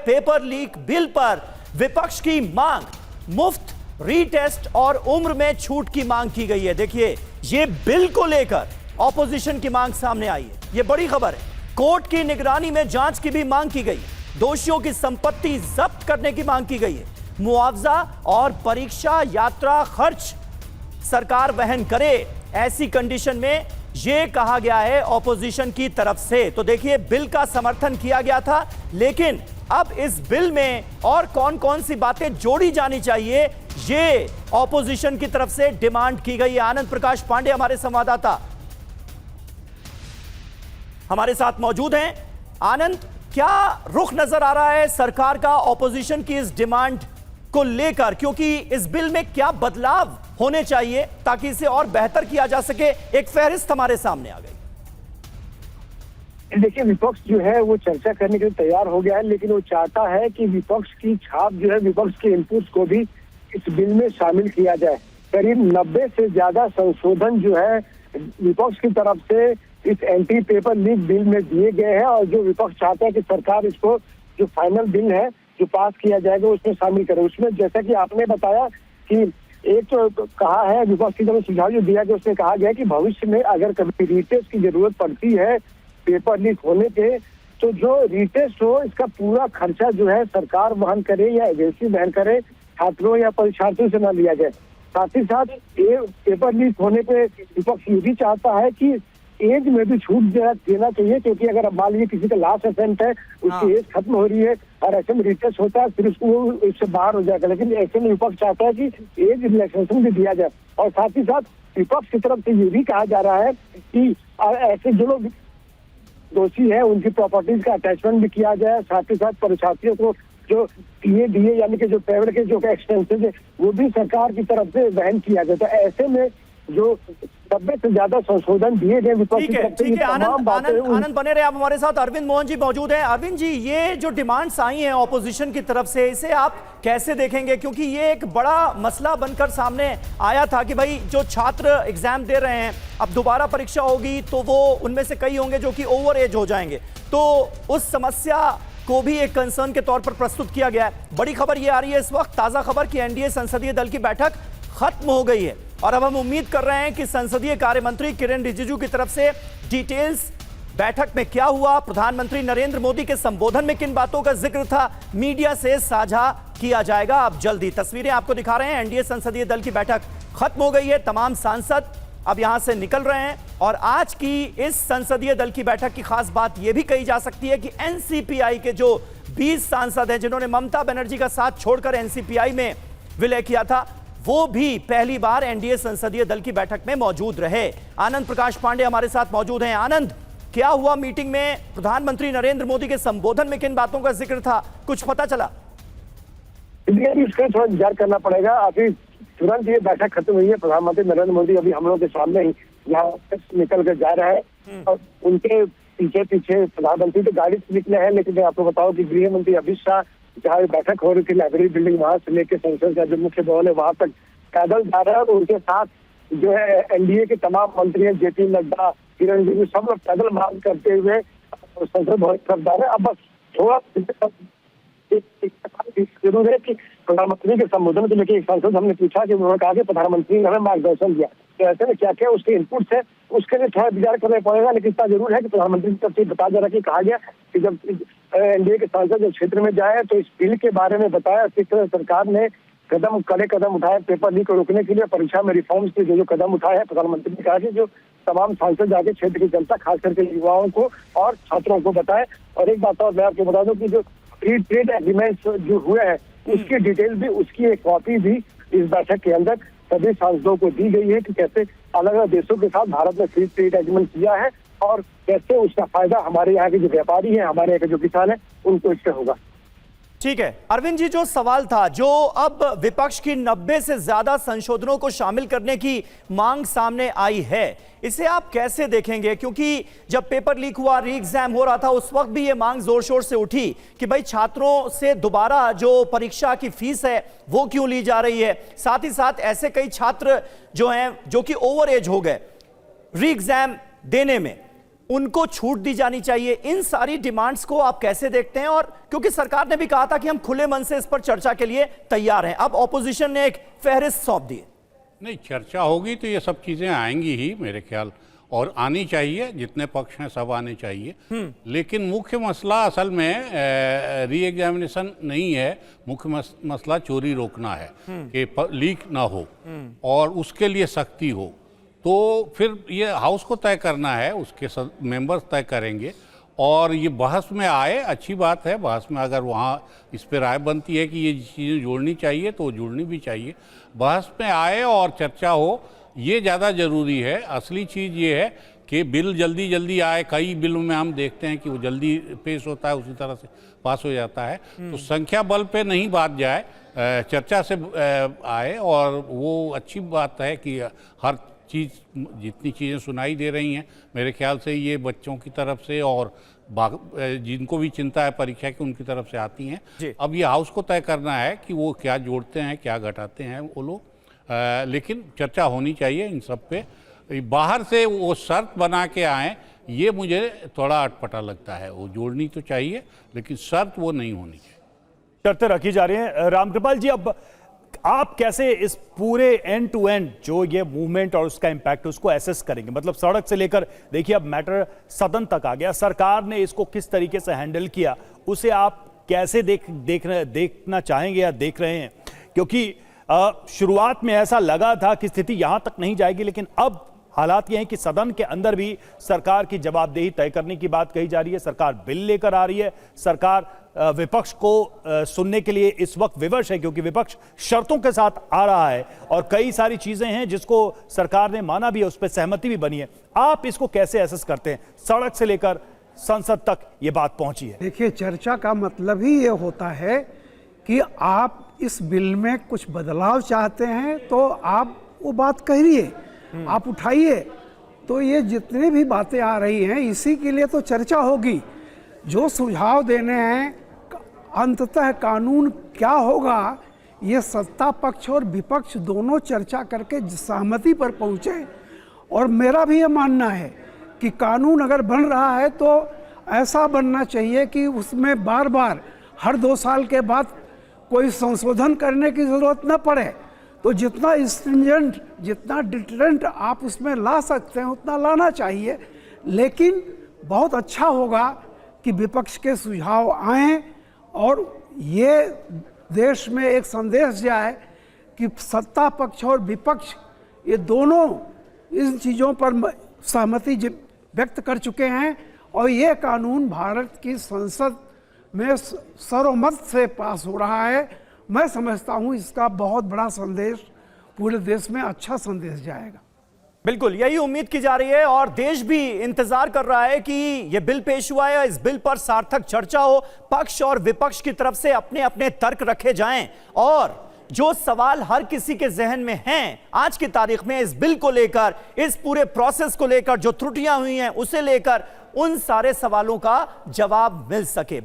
Paper leak bill पर विपक्ष की मांग, मुफ्त रीटेस्ट और उम्र में छूट की मांग की गई है। देखिए, ये बिल को लेकर ऑपोजिशन की मांग सामने आई है, ये बड़ी खबर है। कोर्ट की निगरानी में जांच की भी मांग की गई, दोषियों की संपत्ति जब्त करने की मांग की गई है। मुआवजा और परीक्षा यात्रा खर्च सरकार वहन करे, ऐसी कंडीशन में यह कहा गया है ऑपोजिशन की तरफ से। तो देखिए, बिल का समर्थन किया गया था, लेकिन अब इस बिल में और कौन कौन सी बातें जोड़ी जानी चाहिए, ये ऑपोजिशन की तरफ से डिमांड की गई है। आनंद प्रकाश पांडे हमारे संवाददाता हमारे साथ मौजूद हैं। आनंद, क्या रुख नजर आ रहा है सरकार का ऑपोजिशन की इस डिमांड को लेकर, क्योंकि इस बिल में क्या बदलाव होने चाहिए ताकि इसे और बेहतर किया जा सके? एक फहरिस्त हमारे सामने आ गई। देखिए, विपक्ष जो है वो चर्चा करने के लिए तैयार हो गया है, लेकिन वो चाहता है कि विपक्ष की छाप जो है, विपक्ष के इनपुट्स को भी इस बिल में शामिल किया जाए। करीब 90 से ज्यादा संशोधन जो है विपक्ष की तरफ से इस एंटी पेपर लीक बिल में दिए गए हैं, और जो विपक्ष चाहता है कि सरकार इसको जो फाइनल बिल है जो पास किया जाएगा उसमें शामिल करे। उसमें जैसा कि आपने बताया कि एक तो कहा है विपक्ष की तरफ सुझाव जो दिया गया, उसमें कहा गया कि भविष्य में अगर कभी रीटेस्ट की जरूरत पड़ती है पेपर लीक होने पे, तो जो रीटेस्ट हो इसका पूरा खर्चा जो है सरकार वहन करे या एजेंसी वहन करे, छात्रों या परीक्षार्थियों से न लिया जाए। साथ ही साथ ये पेपर लीक होने पे विपक्ष ये भी चाहता है कि एज में भी छूट देना चाहिए, क्योंकि अगर मान लीजिए किसी का लास्ट अटेम्प्ट है, उसकी एज खत्म हो रही है और ऐसे में रीटेस्ट होता है, फिर उसको इससे बाहर हो जाएगा। लेकिन ऐसे में विपक्ष चाहता है कि एज रिलैक्सेशन भी दिया जाए। और साथ ही साथ विपक्ष की तरफ से ये भी कहा जा रहा है कि ऐसे जो लोग दोषी है उनकी प्रॉपर्टीज का अटैचमेंट भी किया जाए। साथ ही साथ परीक्षार्थियों को जो पीए डीए यानी कि जो पेमेंट के जो एक्सपेंसेस है वो भी सरकार की तरफ से वहन किया जाए। तो ऐसे में जो 90 से ज्यादा संशोधन दिए गए विपक्ष की तरफ से, ठीक है। आनंद बने रहे आप हमारे साथ। अरविंद मोहन जी मौजूद हैं। अरविंद जी, ये जो डिमांड्स आई हैं ऑपोजिशन की तरफ से, इसे आप कैसे देखेंगे? क्योंकि ये एक बड़ा मसला बनकर सामने आया था कि भाई जो छात्र एग्जाम दे रहे हैं, अब दोबारा परीक्षा होगी तो वो उनमें से कई होंगे जो कि ओवर एज हो जाएंगे, तो उस समस्या को भी एक कंसर्न के तौर पर प्रस्तुत किया गया है। बड़ी खबर ये आ रही है इस वक्त, ताजा खबर कि एनडीए संसदीय दल की बैठक खत्म हो गई है और अब हम उम्मीद कर रहे हैं कि संसदीय कार्य मंत्री किरेन रिजिजू की तरफ से डिटेल्स, बैठक में क्या हुआ, प्रधानमंत्री नरेंद्र मोदी के संबोधन में किन बातों का जिक्र था, मीडिया से साझा किया जाएगा। अब जल्दी तस्वीरें आपको दिखा रहे हैं। एनडीए संसदीय दल की बैठक खत्म हो गई है, तमाम सांसद अब यहां से निकल रहे हैं और आज की इस संसदीय दल की बैठक की खास बात यह भी कही जा सकती है कि एनसीपीआई के जो 20 सांसद हैं जिन्होंने ममता बनर्जी का साथ छोड़कर एनसीपीआई में विलय किया था, वो भी पहली बार एनडीए संसदीय दल की बैठक में मौजूद रहे। आनंद प्रकाश पांडे हमारे साथ मौजूद हैं। आनंद, क्या हुआ मीटिंग में? प्रधानमंत्री नरेंद्र मोदी के संबोधन में किन बातों का जिक्र था, कुछ पता चला? इसका थोड़ा इंतजार करना पड़ेगा। अभी तुरंत ये बैठक खत्म हुई है। प्रधानमंत्री नरेंद्र मोदी अभी हम लोगों के सामने ही यहाँ निकल कर जा रहा है और उनके पीछे पीछे प्रधानमंत्री तो गाड़ी से निकले हैं, लेकिन मैं आपको बताऊं कि गृह मंत्री अमित शाह जहाँ बैठक हो रही थी लाइब्रेरी बिल्डिंग, वहां से लेकर संसद का जो मुख्य भवन है वहां तक पैदल जा रहे हैं। और उनके साथ जो है एनडीए के तमाम मंत्री हैं, जेपी नड्डा, किरण रिजिजू, सब लोग पैदल मार्च करते हुए संसद भवन तरफ जा रहे हैं। अब बस थोड़ा जरूर है कि प्रधानमंत्री के संबोधन को लेकर एक सांसद हमने पूछा कि उन्होंने कहा कि प्रधानमंत्री ने हमें मार्गदर्शन दिया, तो ऐसे में क्या क्या उसके इनपुट्स है उसके लिए थोड़ा विचार करना पड़ेगा। लेकिन इतना जरूर है कि प्रधानमंत्री की तरफ से बता जा रहा कि कहा गया कि जब एनडीए के सांसद जब क्षेत्र में जाए तो इस बिल के बारे में बताया किस तरह सरकार ने कड़े कदम उठाए पेपर लीक को रोकने के लिए, परीक्षा में रिफॉर्म्स के जो कदम उठाए हैं। प्रधानमंत्री ने कहा कि जो तमाम सांसद जाके क्षेत्र की जनता, खास करके युवाओं को और छात्रों को बताएं। और एक बात और मैं आपको बता दूं कि जो फ्री ट्रेड एग्रीमेंट्स जो हुए हैं उसकी डिटेल भी, उसकी एक कॉपी भी इस बैठक के अंदर सभी सांसदों को दी गई है कि कैसे अलग अलग देशों के साथ भारत ने फ्री ट्रेड एग्रीमेंट किया है और कैसे उसका फायदा हमारे यहाँ के जो व्यापारी हैं, हमारे यहाँ के जो किसान हैं, उनको इससे होगा। ठीक है अरविंद जी, जो सवाल था, जो अब विपक्ष की 90 से ज्यादा संशोधनों को शामिल करने की मांग सामने आई है, इसे आप कैसे देखेंगे? क्योंकि जब पेपर लीक हुआ, री एग्जाम हो रहा था, उस वक्त भी ये मांग जोर शोर से उठी कि भाई छात्रों से दोबारा जो परीक्षा की फीस है वो क्यों ली जा रही है। साथ ही साथ ऐसे कई छात्र जो हैं जो कि ओवर एज हो गए री एग्जाम देने में, उनको छूट दी जानी चाहिए। इन सारी डिमांड्स को आप कैसे देखते हैं? और क्योंकि सरकार ने भी कहा था कि हम खुले मन से इस पर चर्चा के लिए तैयार हैं, अब ऑपोजिशन ने एक फहरिस्त सौंप दी है। नहीं, चर्चा होगी तो ये सब चीज़ें आएंगी ही मेरे ख्याल, और आनी चाहिए, जितने पक्ष हैं सब आने चाहिए। लेकिन मुख्य मसला असल में री एग्जामिनेशन नहीं है, मुख्य मसला चोरी रोकना है कि लीक ना हो और उसके लिए सख्ती हो। तो फिर ये हाउस को तय करना है, उसके मेंबर्स तय करेंगे और ये बहस में आए, अच्छी बात है। बहस में अगर वहाँ इस पर राय बनती है कि ये चीज़ें जोड़नी चाहिए तो जुड़नी भी चाहिए, बहस में आए और चर्चा हो, ये ज़्यादा ज़रूरी है। असली चीज़ ये है कि बिल जल्दी जल्दी आए। कई बिलों में हम देखते हैं कि वो जल्दी पेश होता है, उसी तरह से पास हो जाता है। तो संख्या बल पे नहीं बात जाए, चर्चा से आए, और वो अच्छी बात है कि हर चीज़, जितनी चीज़ें सुनाई दे रही हैं मेरे ख्याल से ये बच्चों की तरफ से और जिनको भी चिंता है परीक्षा की उनकी तरफ से आती हैं। अब ये हाउस को तय करना है कि वो क्या जोड़ते हैं क्या घटाते हैं वो लोग, लेकिन चर्चा होनी चाहिए इन सब पे। बाहर से वो शर्त बना के आएँ, ये मुझे थोड़ा अटपटा लगता है। वो जोड़नी तो चाहिए लेकिन शर्त वो नहीं होनी चाहिए। शर्तें रखी जा रही हैं। रामकृपाल जी, अब आप कैसे इस पूरे एंड टू एंड जो ये मूवमेंट और उसका इंपैक्ट उसको एसेस करेंगे? मतलब सड़क से लेकर, देखिए अब मैटर सदन तक आ गया, सरकार ने इसको किस तरीके से हैंडल किया, उसे आप कैसे देखना चाहेंगे या देख रहे हैं? क्योंकि शुरुआत में ऐसा लगा था कि स्थिति यहां तक नहीं जाएगी, लेकिन अब हालात ये हैं कि सदन के अंदर भी सरकार की जवाबदेही तय करने की बात कही जा रही है। सरकार बिल लेकर आ रही है, सरकार विपक्ष को सुनने के लिए इस वक्त विवश है, क्योंकि विपक्ष शर्तों के साथ आ रहा है और कई सारी चीजें हैं जिसको सरकार ने माना भी है, उस पर सहमति भी बनी है। आप इसको कैसे एसेस करते हैं? सड़क से लेकर संसद तक ये बात पहुंची है। देखिए, चर्चा का मतलब ही ये होता है कि आप इस बिल में कुछ बदलाव चाहते हैं तो आप वो बात कहिए, आप उठाइए। तो ये जितनी भी बातें आ रही हैं इसी के लिए तो चर्चा होगी। जो सुझाव देने हैं, अंततः कानून क्या होगा, ये सत्ता पक्ष और विपक्ष दोनों चर्चा करके सहमति पर पहुँचे। और मेरा भी ये मानना है कि कानून अगर बन रहा है तो ऐसा बनना चाहिए कि उसमें बार बार हर 2 साल के बाद कोई संशोधन करने की ज़रूरत न पड़े। तो जितना स्ट्रिंजेंट, जितना डिटरेंट आप उसमें ला सकते हैं उतना लाना चाहिए। लेकिन बहुत अच्छा होगा कि विपक्ष के सुझाव आएँ और ये देश में एक संदेश जाए कि सत्ता पक्ष और विपक्ष ये दोनों इन चीज़ों पर सहमति व्यक्त कर चुके हैं और ये कानून भारत की संसद में सर्वमत से पास हो रहा है। मैं समझता हूँ इसका बहुत बड़ा संदेश पूरे देश में अच्छा संदेश जाएगा। बिल्कुल यही उम्मीद की जा रही है और देश भी इंतजार कर रहा है कि यह बिल पेश हुआ है, इस बिल पर सार्थक चर्चा हो, पक्ष और विपक्ष की तरफ से अपने अपने तर्क रखे जाएं और जो सवाल हर किसी के जहन में हैं आज की तारीख में इस बिल को लेकर, इस पूरे प्रोसेस को लेकर, जो त्रुटियां हुई हैं उसे लेकर, उन सारे सवालों का जवाब मिल सके।